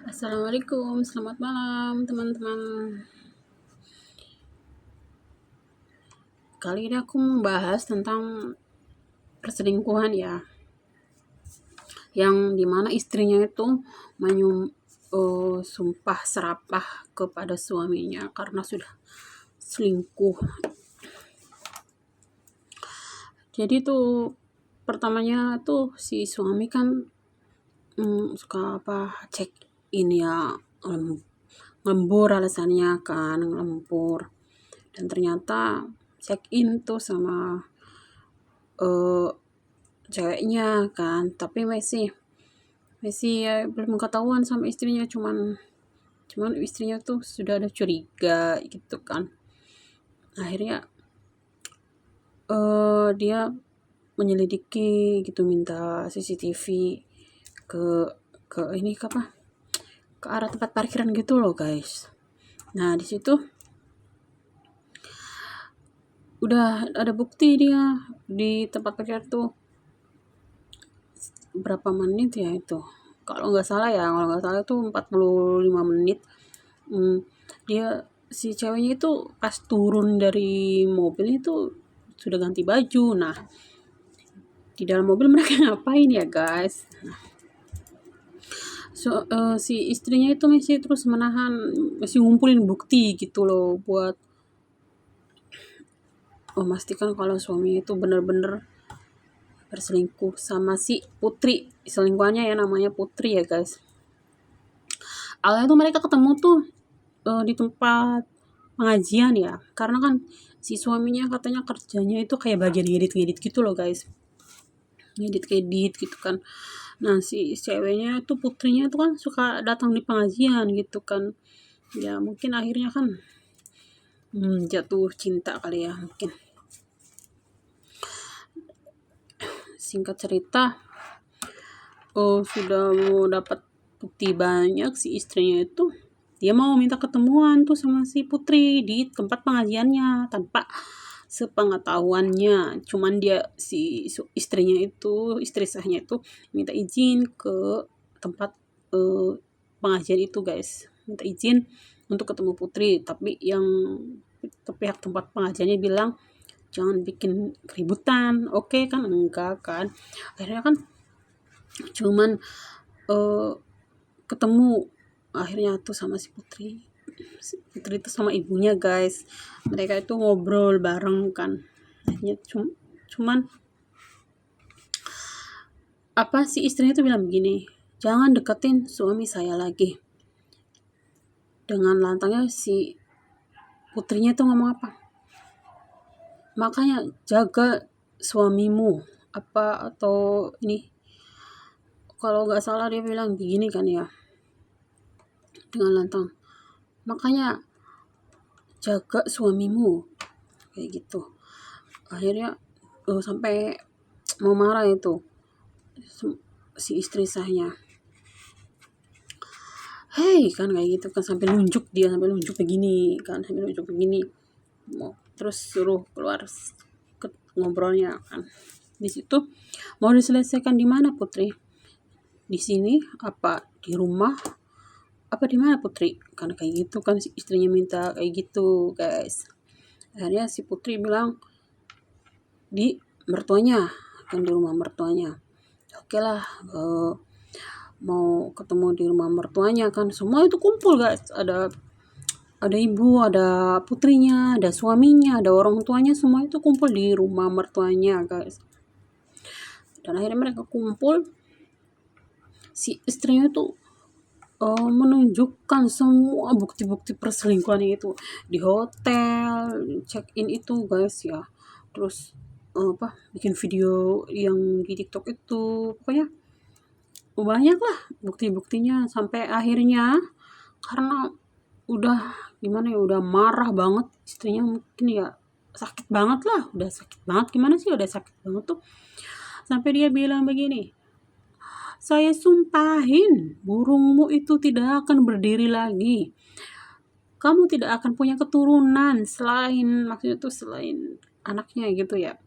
Assalamualaikum, selamat malam teman-teman. Kali ini aku membahas tentang perselingkuhan ya, yang dimana istrinya itu sumpah serapah kepada suaminya karena sudah selingkuh. Jadi tuh pertamanya tuh si suami kan suka cek ini ya, lembur alasannya kan, lembur. Dan ternyata check in tuh sama eh, ceweknya kan, tapi masih ya, belum ketahuan sama istrinya, cuman istrinya tuh sudah ada curiga gitu kan. Akhirnya dia menyelidiki gitu, minta CCTV ke ini ke apa, ke arah tempat parkiran gitu loh guys. Nah di situ udah ada bukti dia di tempat parkiran tuh berapa menit ya itu, kalau nggak salah tuh 45 menit. Dia si ceweknya itu pas turun dari mobil itu sudah ganti baju. Nah di dalam mobil mereka ngapain ya guys? Si istrinya itu masih terus masih ngumpulin bukti gitu loh, buat memastikan kalau suaminya itu benar-benar berselingkuh sama si Putri. Selingkuhannya ya namanya Putri ya guys. Awalnya tuh mereka ketemu tuh di tempat pengajian ya, karena kan si suaminya katanya kerjanya itu kayak bagian ngedit gitu loh guys, ngedit gitu kan. Nah si ceweknya itu Putrinya itu kan suka datang di pengajian gitu kan, ya mungkin akhirnya kan jatuh cinta kali ya mungkin. Singkat cerita, sudah mau dapat bukti banyak, si istrinya itu dia mau minta ketemuan tuh sama si Putri di tempat pengajiannya tanpa sepengetahuannya. Cuman dia istrinya itu, istri sahnya itu minta izin ke tempat pengajian itu guys, minta izin untuk ketemu Putri, tapi pihak tempat pengajiannya bilang jangan bikin keributan. Oke kan, enggak kan. Akhirnya kan cuman ketemu akhirnya tuh sama si Putri itu sama ibunya guys. Mereka itu ngobrol bareng kan. Akhirnya cuman si istrinya tuh bilang begini, jangan deketin suami saya lagi. Dengan lantangnya si Putrinya tuh ngomong apa, makanya jaga suamimu atau ini, kalau nggak salah dia bilang begini kan ya, dengan lantang, makanya jaga suamimu kayak gitu. Akhirnya sampai mau marah itu si istri sahnya, hei kan kayak gitu kan, sampai nunjuk begini kan, terus suruh keluar ngobrolnya kan. Di situ mau diselesaikan di mana Putri? Di sini apa di rumah apa di mana Putri? Kan kayak gitu kan, si istrinya minta kayak gitu guys. Akhirnya si Putri bilang di mertuanya, kan di rumah mertuanya. Oke lah, mau ketemu di rumah mertuanya kan, semua itu kumpul guys, ada ibu, ada putrinya, ada suaminya, ada orang tuanya, semua itu kumpul di rumah mertuanya guys. Dan akhirnya mereka kumpul, si istrinya tuh menunjukkan semua bukti-bukti perselingkuhan itu di hotel, check in itu guys ya. Terus bikin video yang di TikTok itu, pokoknya banyak lah bukti-buktinya. Sampai akhirnya karena udah gimana ya, udah marah banget istrinya, mungkin ya sakit banget lah, udah sakit banget, gimana sih, udah sakit banget tuh, sampai dia bilang begini, saya sumpahin burungmu itu tidak akan berdiri lagi, kamu tidak akan punya keturunan maksudnya tuh selain anaknya gitu ya,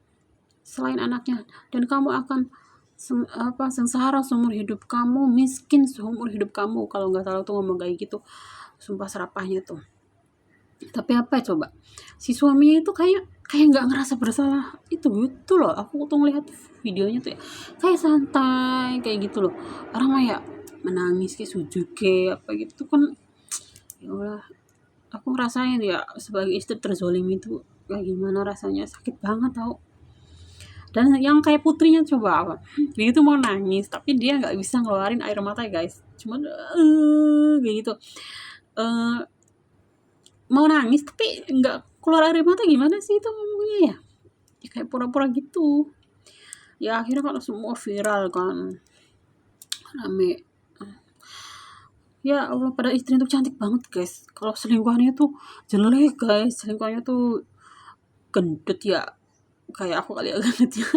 selain anaknya, dan kamu akan sengsara seumur hidup kamu, miskin seumur hidup kamu, kalau nggak salah tuh ngomong kayak gitu. Sumpah serapahnya tuh. Tapi apa coba, si suaminya itu kayak kayak nggak ngerasa bersalah itu loh. Aku tuh ngelihat videonya tuh ya, kayak santai kayak gitu loh. Orang mah ya menangis kayak sujud kayak apa gitu kan. Ya Allah, aku ngerasain ya sebagai istri terzolimi itu kayak gimana rasanya, sakit banget tau. Dan yang kayak putrinya coba apa, dia itu mau nangis tapi dia nggak bisa ngeluarin air mata ya guys, cuman kayak gitu. Eh, Mau nangis tapi nggak keluar air mata, gimana sih itu ngomongnya ya, ya kayak pura-pura gitu. Ya akhirnya kalau semua viral kan, rame. Ya Allah, pada istrinya tuh cantik banget guys, kalau selingkuhannya tuh jelek guys, selingkuhannya tuh gendut ya, kayak aku kali ya gendut ya.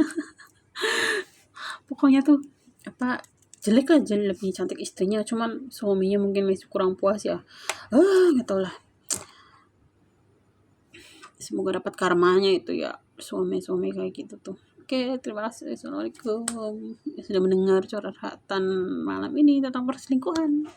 Pokoknya tuh apa, jelek aja lebih cantik istrinya, cuman suaminya mungkin masih kurang puas ya. Nggak tau lah, semoga dapat karmanya itu ya, suami-suami kayak gitu tuh. Oke, terima kasih. Assalamualaikum yang sudah mendengar curhatan malam ini tentang perselingkuhan.